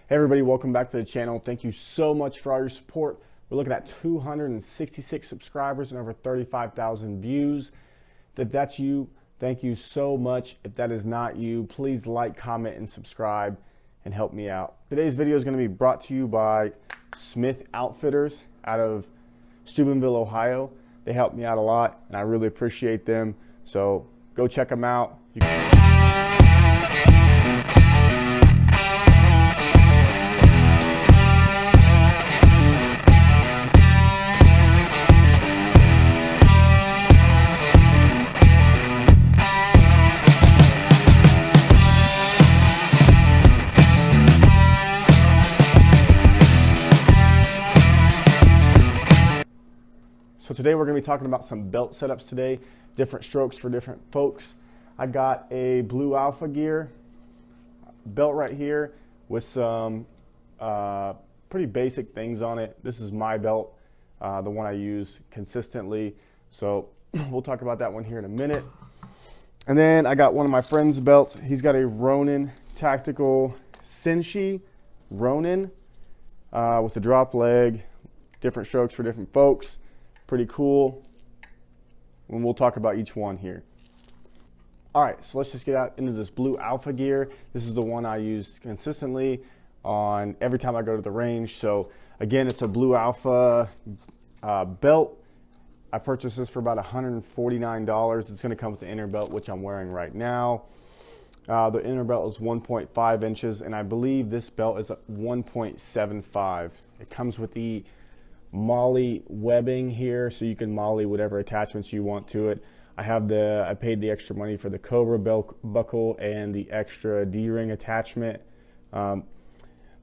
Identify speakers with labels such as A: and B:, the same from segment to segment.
A: Hey everybody, welcome back to the channel. Thank you so much for all your support. We're looking at 266 subscribers and over 35,000 views. If that's you, thank you so much. If that is not you, please like, comment, and subscribe and help me out. Today's video is going to be brought to you by Smith Outfitters out of Steubenville, Ohio. They helped me out a lot and I really appreciate them. So go check them out. So today we're going to be talking about some belt setups today, different strokes for different folks. I got a Blue Alpha Gear belt right here with some pretty basic things on it. This is my belt, the one I use consistently. So we'll talk about that one here in a minute. And then I got one of my friend's belts. He's got a Ronin Tactical Senshi Ronin with a drop leg, different strokes for different folks. Pretty cool, and we'll talk about each one here. All right, so let's just get out into this Blue Alpha Gear. This is the one I use consistently on every time I go to the range. So again, it's a Blue Alpha belt. I purchased this for about $149. It's gonna come with the inner belt, which I'm wearing right now. The inner belt is 1.5 inches, and I believe this belt is 1.75. It comes with the MOLLE webbing here, so you can MOLLE whatever attachments you want to it. I paid the extra money for the Cobra belt buckle and the extra D-ring attachment. The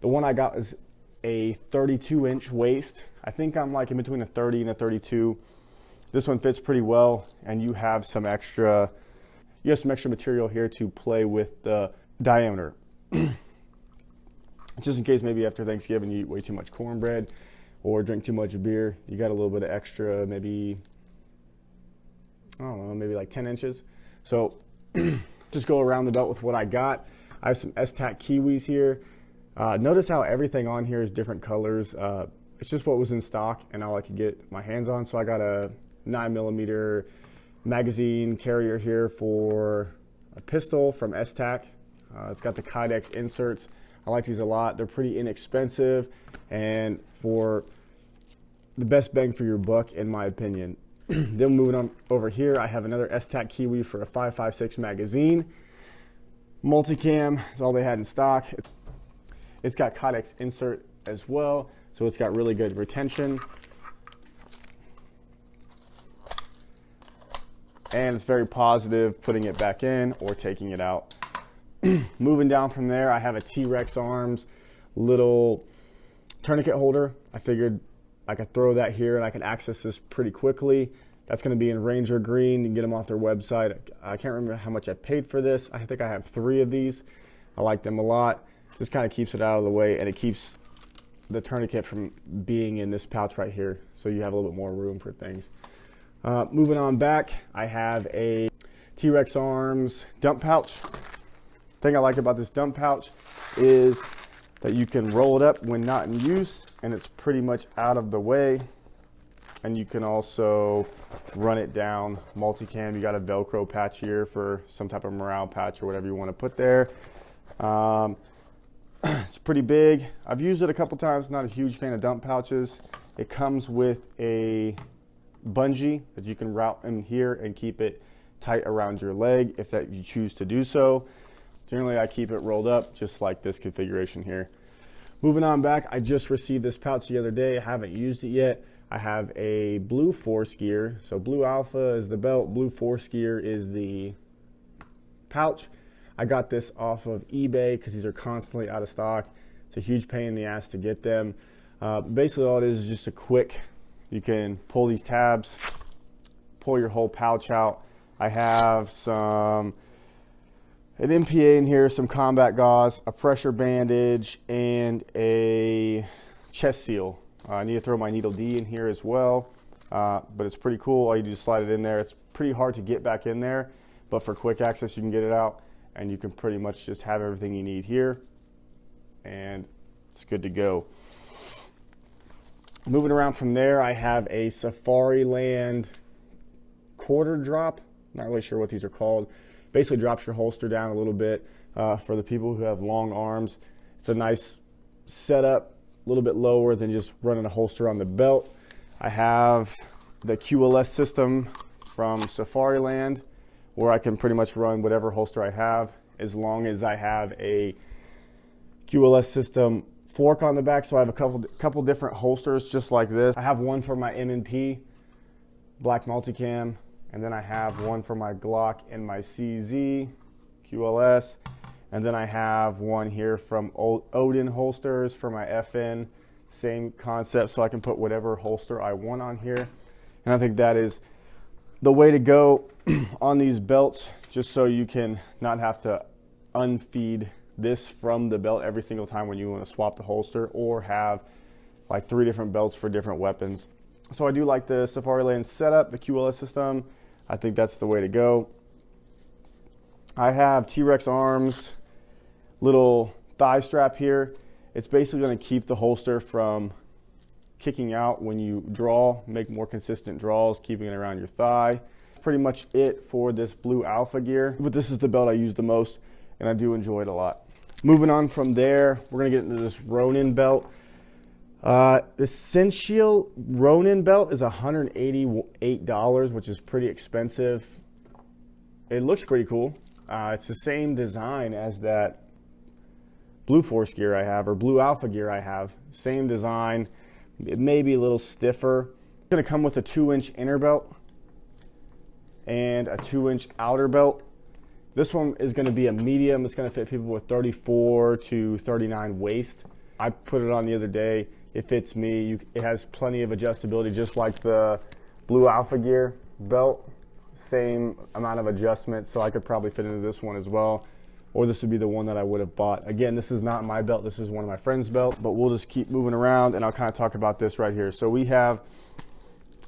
A: one I got is a 32-inch waist. I think I'm like in between a 30 and a 32. This one fits pretty well, and you have some extra material here to play with the diameter. Just in case maybe after Thanksgiving you eat way too much cornbread or drink too much beer, you got a little bit of extra, maybe, I don't know, maybe like 10 inches. So just go around the belt with what I got. I have some S-Tac Kiwis here. Notice how everything on here is different colors. It's just what was in stock and all I could get my hands on. So I got a 9mm magazine carrier here for a pistol from S-Tac. It's got the Kydex inserts. I like these a lot. They're pretty inexpensive and for the best bang for your buck, in my opinion. Then moving on over here, I have another S-Tac Kiwi for a 5.56 magazine. Multicam is all they had in stock. It's got Kydex insert as well, so it's got really good retention. And it's very positive putting it back in or taking it out. Moving down from there, I have a T-Rex Arms little tourniquet holder. I figured I could throw that here and I can access this pretty quickly. That's going to be in Ranger Green. You can get them off their website. I can't remember how much I paid for this. I think I have 3 of these. I like them a lot. Just kind of keeps it out of the way, and it keeps the tourniquet from being in this pouch right here, so you have a little bit more room for things. Moving on back, I have a T-Rex Arms dump pouch. The thing I like about this dump pouch is that you can roll it up when not in use, and it's pretty much out of the way. And you can also run it down. Multicam, you got a Velcro patch here for some type of morale patch or whatever you want to put there. It's pretty big. I've used it a couple times, not a huge fan of dump pouches. It comes with a bungee that you can route in here and keep it tight around your leg if that you choose to do so. Generally, I keep it rolled up just like this configuration here. Moving on back, I just received this pouch the other day. I haven't used it yet. I have a Blue Force Gear. So Blue Alpha is the belt, Blue Force Gear is the pouch. I got this off of eBay because these are constantly out of stock. It's a huge pain in the ass to get them. Basically all it is just a quick, you can pull these tabs, pull your whole pouch out. I have an MPA in here, some combat gauze, a pressure bandage, and a chest seal. I need to throw my needle D in here as well, but it's pretty cool. All you do is slide it in there. It's pretty hard to get back in there, but for quick access, you can get it out, and you can pretty much just have everything you need here. And it's good to go. Moving around from there, I have a Safariland quarter drop. Not really sure what these are called. Basically drops your holster down a little bit for the people who have long arms. It's a nice setup, a little bit lower than just running a holster on the belt. I have the QLS system from Safariland, where I can pretty much run whatever holster I have, as long as I have a QLS system fork on the back. So I have a couple different holsters just like this. I have one for my M&P black multicam, and then I have one for my Glock and my CZ QLS, and then I have one here from Odin holsters for my FN. Same concept, so I can put whatever holster I want on here. And I think that is the way to go on these belts, just so you can not have to unfeed this from the belt every single time when you want to swap the holster, or have like 3 different belts for different weapons. So I do like the Safariland setup, the QLS system. I think that's the way to go. I have T-Rex Arms little thigh strap here. It's basically going to keep the holster from kicking out when you draw, make more consistent draws, keeping it around your thigh. Pretty much it for this Blue Alpha gear, but this is the belt I use the most, and I do enjoy it a lot. Moving on from there, we're gonna get into this Ronin belt. The Sensual Ronin belt is $188, which is pretty expensive. It looks pretty cool. It's the same design as that Blue Force gear I have, or Blue Alpha gear I have. Same design. It may be a little stiffer. It's gonna come with a 2-inch inner belt and a 2-inch outer belt. This one is going to be a medium. It's going to fit people with 34 to 39 waist. I put it on the other day. It fits me. It has plenty of adjustability, just like the Blue Alpha gear belt. Same amount of adjustment, so I could probably fit into this one as well. Or this would be the one that I would have bought. Again, this is not my belt. This is one of my friend's belt, but we'll just keep moving around, and I'll kind of talk about this right here. So we have,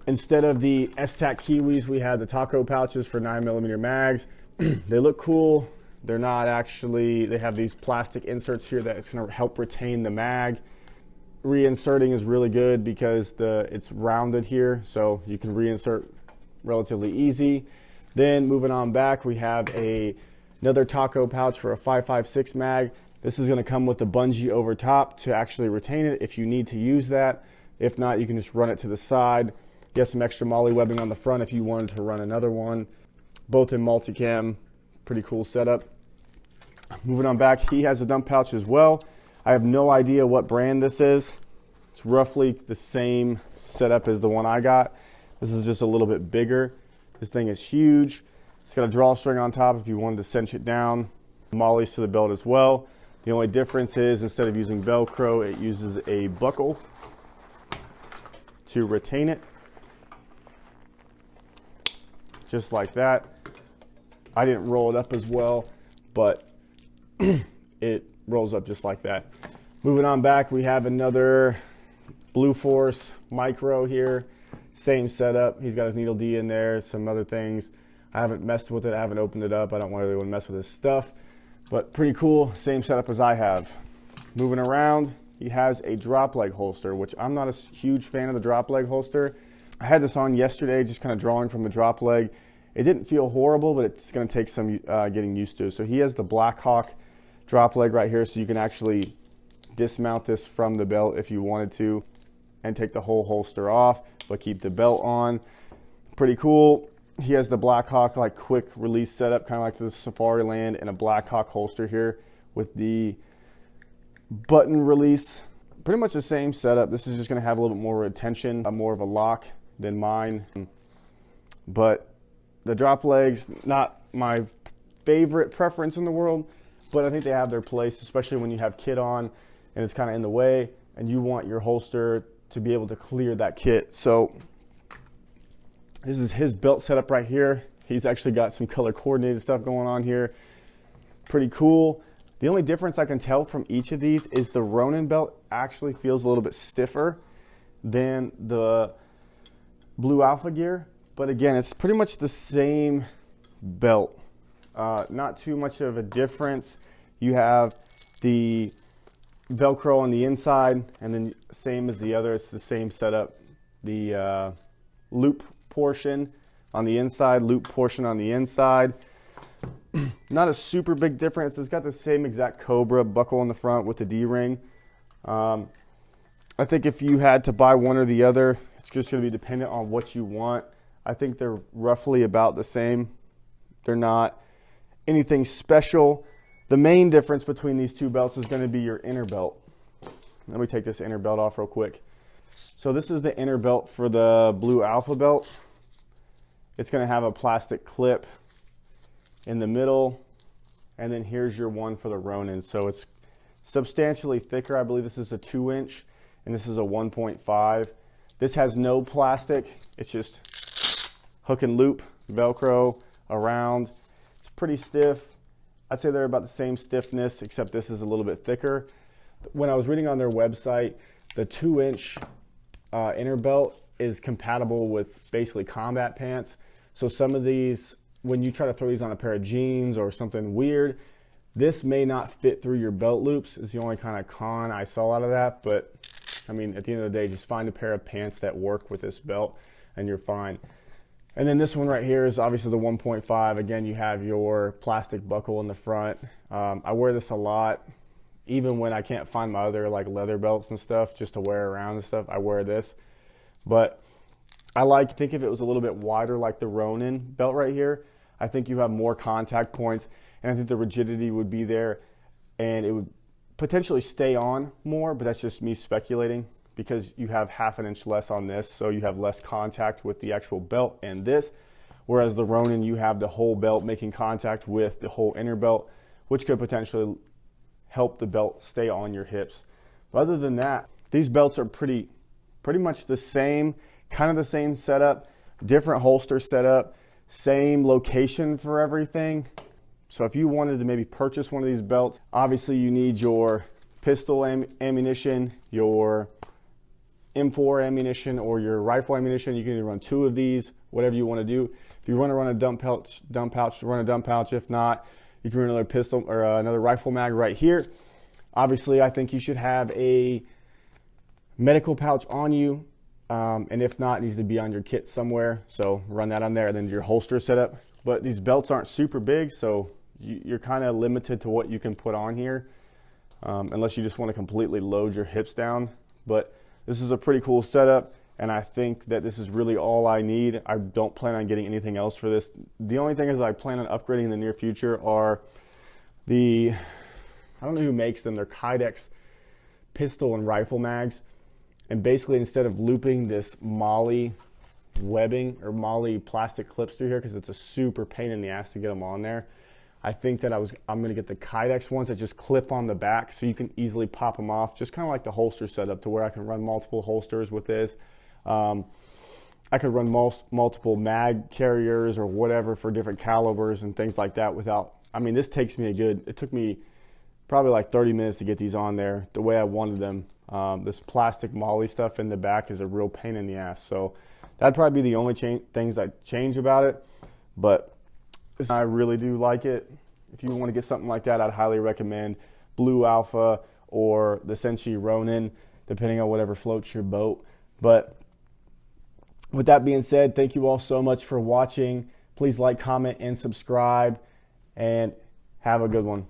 A: instead of the S-Tac Kiwis, we have the Taco pouches for 9mm mags. They look cool. They're not actually, they have these plastic inserts here that's going to help retain the mag. Reinserting is really good because it's rounded here, so you can reinsert relatively easy. Then moving on back, we have another Taco pouch for a 5.56 mag. This is going to come with the bungee over top to actually retain it if you need to use that. If not, you can just run it to the side. You have some extra MOLLE webbing on the front if you wanted to run another one. Both in multicam, pretty cool setup. Moving on back, he has a dump pouch as well. I have no idea what brand this is. It's roughly the same setup as the one I got. This is just a little bit bigger. This thing is huge. It's got a drawstring on top if you wanted to cinch it down. MOLLEs to the belt as well. The only difference is, instead of using Velcro, it uses a buckle to retain it. Just like that. I didn't roll it up as well, but it rolls up just like that. Moving on back, we have another Blue Force Micro here. Same setup. He's got his needle D in there, some other things. I haven't messed with it. I haven't opened it up. I don't really want to mess with his stuff, but pretty cool. Same setup as I have. Moving around, he has a drop leg holster, which I'm not a huge fan of the drop leg holster. I had this on yesterday, just kind of drawing from the drop leg. It didn't feel horrible, but it's going to take some getting used to. So he has the Blackhawk drop leg right here, so you can actually dismount this from the belt if you wanted to and take the whole holster off, but keep the belt on. Pretty cool. He has the Blackhawk like quick release setup, kind of like the Safariland, and a Blackhawk holster here with the button release. Pretty much the same setup. This is just going to have a little bit more retention, more of a lock than mine. But the drop legs, not my favorite preference in the world, but I think they have their place, especially when you have kit on and it's kind of in the way and you want your holster to be able to clear that kit. So this is his belt setup right here. He's actually got some color coordinated stuff going on here. Pretty cool. The only difference I can tell from each of these is the Ronin belt actually feels a little bit stiffer than the Blue Alpha gear. But again, it's pretty much the same belt. Not too much of a difference. You have the Velcro on the inside, and then same as the other, it's the same setup. The loop portion on the inside, loop portion on the inside. Not a super big difference. It's got the same exact Cobra buckle on the front with the D-ring. I think if you had to buy one or the other, it's just going to be dependent on what you want. I think they're roughly about the same. They're not anything special. The main difference between these two belts is going to be your inner belt. Let me take this inner belt off real quick. So this is the inner belt for the Blue Alpha belt. It's going to have a plastic clip in the middle, and then here's your one for the Ronin. So it's substantially thicker. I believe this is a 2-inch and this is a 1.5. This has no plastic. It's just hook and loop, Velcro around. It's pretty stiff. I'd say they're about the same stiffness, except this is a little bit thicker. When I was reading on their website, the 2-inch inner belt is compatible with basically combat pants. So some of these, when you try to throw these on a pair of jeans or something weird, this may not fit through your belt loops, is the only kind of con I saw out of that. But I mean, at the end of the day, just find a pair of pants that work with this belt and you're fine. And then this one right here is obviously the 1.5. Again, you have your plastic buckle in the front. I wear this a lot, even when I can't find my other like leather belts and stuff just to wear around and stuff. I wear this, but I think if it was a little bit wider like the Ronin belt right here, I think you have more contact points, and I think the rigidity would be there, and it would potentially stay on more, but that's just me speculating because you have ½ an inch less on this, so you have less contact with the actual belt and this, whereas the Ronin, you have the whole belt making contact with the whole inner belt, which could potentially help the belt stay on your hips. But other than that, these belts are pretty much the same, kind of the same setup, different holster setup, same location for everything. So if you wanted to maybe purchase one of these belts, obviously you need your pistol ammunition, your M4 ammunition, or your rifle ammunition. You can either run 2 of these, whatever you want to do. If you want to run a dump pouch, run a dump pouch. If not, you can run another pistol or another rifle mag right here. Obviously, I think you should have a medical pouch on you. And if not, it needs to be on your kit somewhere. So run that on there, and then your holster setup. But these belts aren't super big, so you're kind of limited to what you can put on here, unless you just want to completely load your hips down. But this is a pretty cool setup, and I think that this is really all I need. I don't plan on getting anything else for this. The only thing is I plan on upgrading in the near future are I don't know who makes them, they're Kydex pistol and rifle mags. And basically, instead of looping this MOLLE webbing or MOLLE plastic clips through here, because it's a super pain in the ass to get them on there, I think that I'm going to get the Kydex ones that just clip on the back so you can easily pop them off, just kind of like the holster setup, to where I can run multiple holsters with this. I could run multiple mag carriers or whatever for different calibers and things like that without, I mean, this takes me it took me probably like 30 minutes to get these on there the way I wanted them. This plastic MOLLE stuff in the back is a real pain in the ass. So that'd probably be the only things I'd change about it. But I really do like it. If you want to get something like that, I'd highly recommend Blue Alpha or the Senshi Ronin, depending on whatever floats your boat. But with that being said, thank you all so much for watching. Please like, comment, and subscribe, and have a good one.